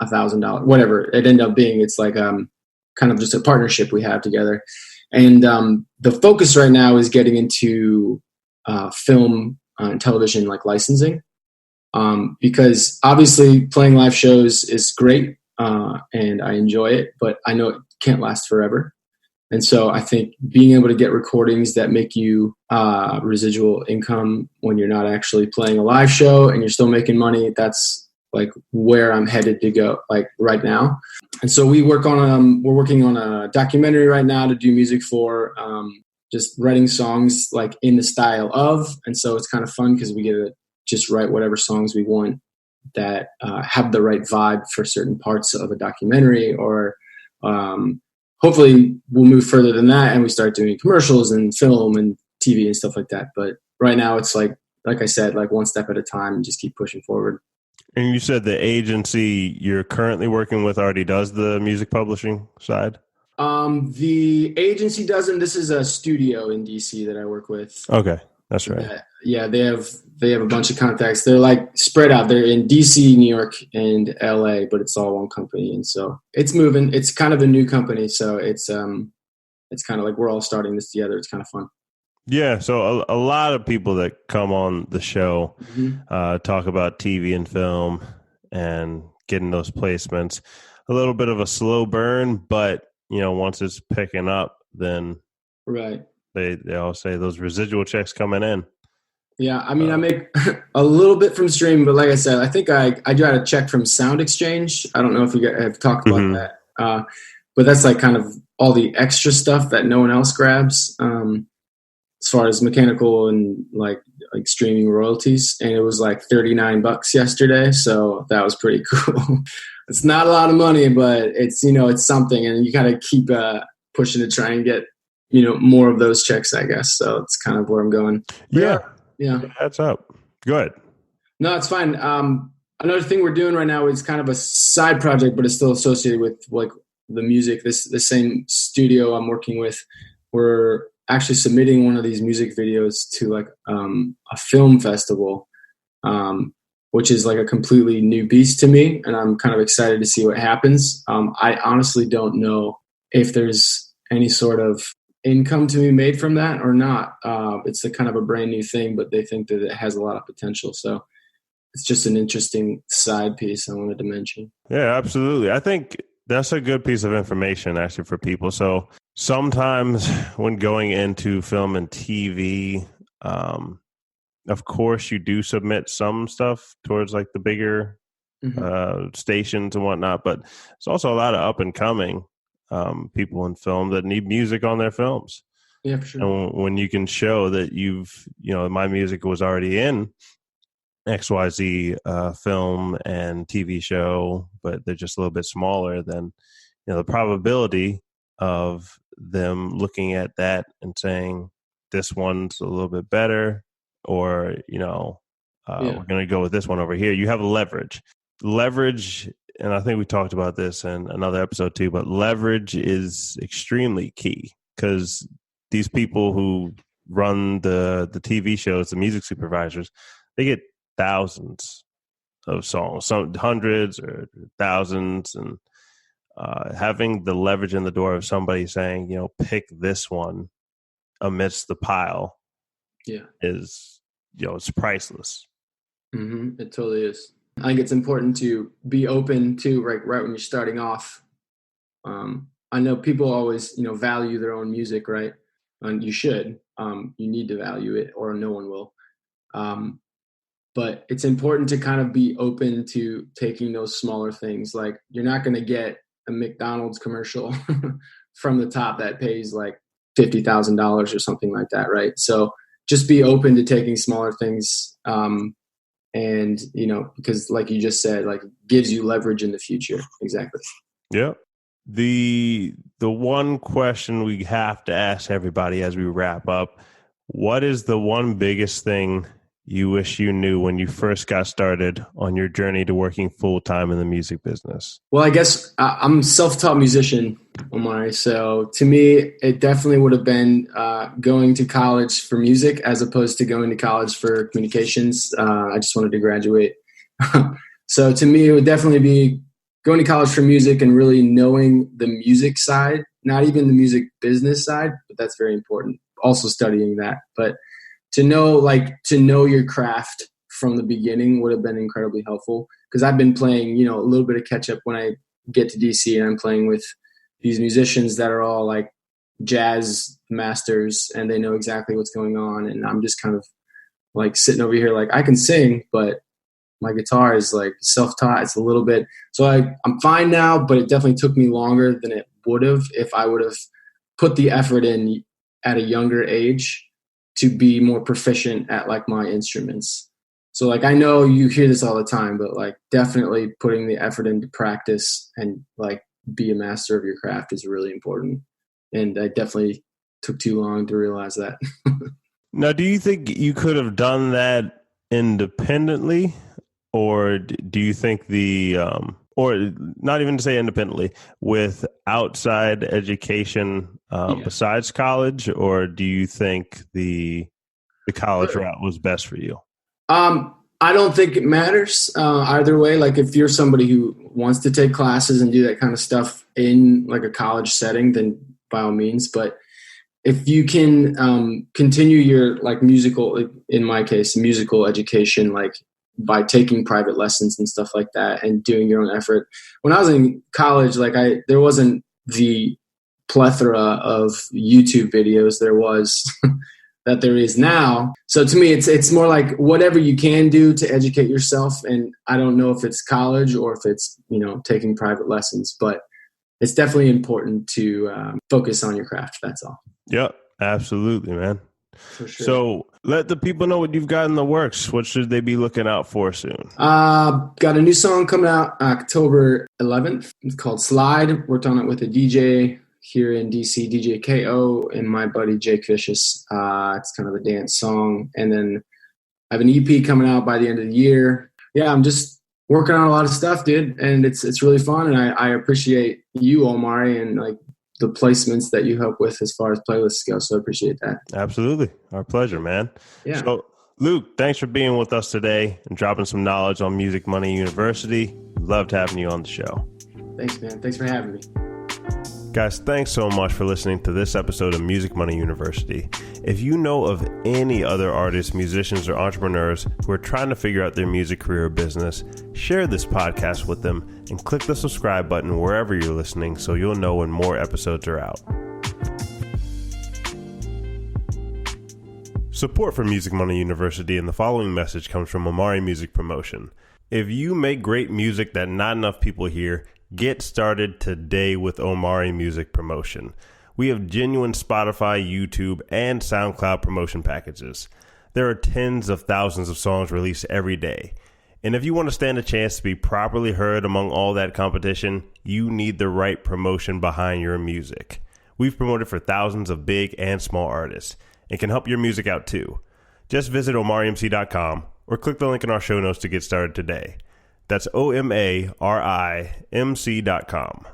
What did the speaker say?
$1,000, whatever it ended up being. It's like kind of just a partnership we have together. And the focus right now is getting into film and television, like licensing, because obviously playing live shows is great and I enjoy it, but I know it can't last forever. And so I think being able to get recordings that make you residual income when you're not actually playing a live show and you're still making money, that's like where I'm headed to go, like right now. And so we're working on a documentary right now to do music for, just writing songs like in the style of. And so it's kind of fun because we get to just write whatever songs we want that have the right vibe for certain parts of a documentary, or hopefully we'll move further than that and we start doing commercials and film and TV and stuff like that. But right now it's like I said, like one step at a time and just keep pushing forward. And you said the agency you're currently working with already does the music publishing side? The agency doesn't. This is a studio in DC that I work with. Okay, that's right. Yeah, they have a bunch of contacts. They're like spread out. They're in DC, New York, and LA, but it's all one company. And so it's moving. It's kind of a new company, so it's kind of like we're all starting this together. It's kind of fun. Yeah, so a lot of people that come on the show talk about TV and film and getting those placements. A little bit of a slow burn, but once it's picking up, then right. They all say those residual checks coming in. Yeah, I mean, I make a little bit from streaming, but like I said, I think I got a check from Sound Exchange. I don't know if you have talked about that, but that's like kind of all the extra stuff that no one else grabs. As far as mechanical and like streaming royalties, and it was like $39 yesterday, so that was pretty cool. It's not a lot of money, but it's it's something, and you gotta keep pushing to try and get more of those checks, I guess. So it's kind of where I'm going. Yeah. That's up. Good. No, it's fine. Another thing we're doing right now is kind of a side project, but it's still associated with like the music. The same studio I'm working with, we're actually submitting one of these music videos to like a film festival, which is like a completely new beast to me, and I'm kind of excited to see what happens. I honestly don't know if there's any sort of income to be made from that or not. It's a kind of a brand new thing, but they think that it has a lot of potential. So it's just an interesting side piece I wanted to mention. Yeah, absolutely. I think that's a good piece of information actually for people. So sometimes when going into film and TV, of course you do submit some stuff towards like the bigger stations and whatnot, but it's also a lot of up and coming people in film that need music on their films. Yeah, for sure. And when you can show that my music was already in XYZ film and TV show, but they're just a little bit smaller, then the probability of them looking at that and saying this one's a little bit better, or we're going to go with this one over here. You have leverage, and I think we talked about this in another episode too. But leverage is extremely key because these people who run the TV shows, the music supervisors, they get thousands of songs, some hundreds or thousands, and having the leverage in the door of somebody saying, pick this one amidst the pile, is it's priceless. It totally is. I think it's important to be open to right when you're starting off. I know people always value their own music, right? And you should. You need to value it, or no one will. But it's important to kind of be open to taking those smaller things. Like you're not going to get a McDonald's commercial from the top that pays like $50,000 or something like that, right? So just be open to taking smaller things, and because like you just said, like gives you leverage in the future. Exactly. Yeah. The one question we have to ask everybody as we wrap up: what is the one biggest thing you wish you knew when you first got started on your journey to working full-time in the music business? Well, I guess I'm a self-taught musician, Omar. So to me, it definitely would have been going to college for music as opposed to going to college for communications. I just wanted to graduate. So to me, it would definitely be going to college for music and really knowing the music side, not even the music business side, but that's very important. Also studying that, but to know your craft from the beginning would have been incredibly helpful, because I've been playing, a little bit of catch up when I get to DC, and I'm playing with these musicians that are all like jazz masters and they know exactly what's going on. And I'm just kind of like sitting over here, like I can sing, but my guitar is like self-taught. It's a little bit, so I'm fine now, but it definitely took me longer than it would have if I would have put the effort in at a younger age to be more proficient at like my instruments. So like, I know you hear this all the time, but like definitely putting the effort into practice and like be a master of your craft is really important. And I definitely took too long to realize that. Now, do you think you could have done that independently? Or do you think or not even to say independently, with outside education besides college? Or do you think the college route was best for you? I don't think it matters either way. Like if you're somebody who wants to take classes and do that kind of stuff in like a college setting, then by all means. But if you can continue your like musical, in my case, musical education, like by taking private lessons and stuff like that and doing your own effort. When I was in college, like there wasn't the plethora of YouTube videos there was that there is now. So to me, it's more like whatever you can do to educate yourself. And I don't know if it's college or if it's, taking private lessons, but it's definitely important to focus on your craft. That's all. Yep, absolutely, man. For sure. So let the people know what you've got in the works. What should they be looking out for soon? Got a new song coming out October 11th. It's called Slide. Worked on it with a DJ here in DC, DJ KO, and my buddy Jake Vicious. It's kind of a dance song. And then I have an EP coming out by the end of the year. Yeah, I'm just working on a lot of stuff, dude. And it's really fun. And I appreciate you, Omari, and like the placements that you help with as far as playlists go. So I appreciate that. Absolutely. Our pleasure, man. Yeah. So Luke, thanks for being with us today and dropping some knowledge on Music Money University. Loved having you on the show. Thanks, man. Thanks for having me. Guys, thanks so much for listening to this episode of Music Money University. If you know of any other artists, musicians, or entrepreneurs who are trying to figure out their music career or business, share this podcast with them and click the subscribe button wherever you're listening so you'll know when more episodes are out. Support for Music Money University and the following message comes from Omari Music Promotion. If you make great music that not enough people hear, get started today with Omari Music Promotion. We have genuine Spotify, YouTube, and SoundCloud promotion packages. There are tens of thousands of songs released every day. And if you want to stand a chance to be properly heard among all that competition, you need the right promotion behind your music. We've promoted for thousands of big and small artists and can help your music out too. Just visit omarimc.com or click the link in our show notes to get started today. That's OMARIMC.com.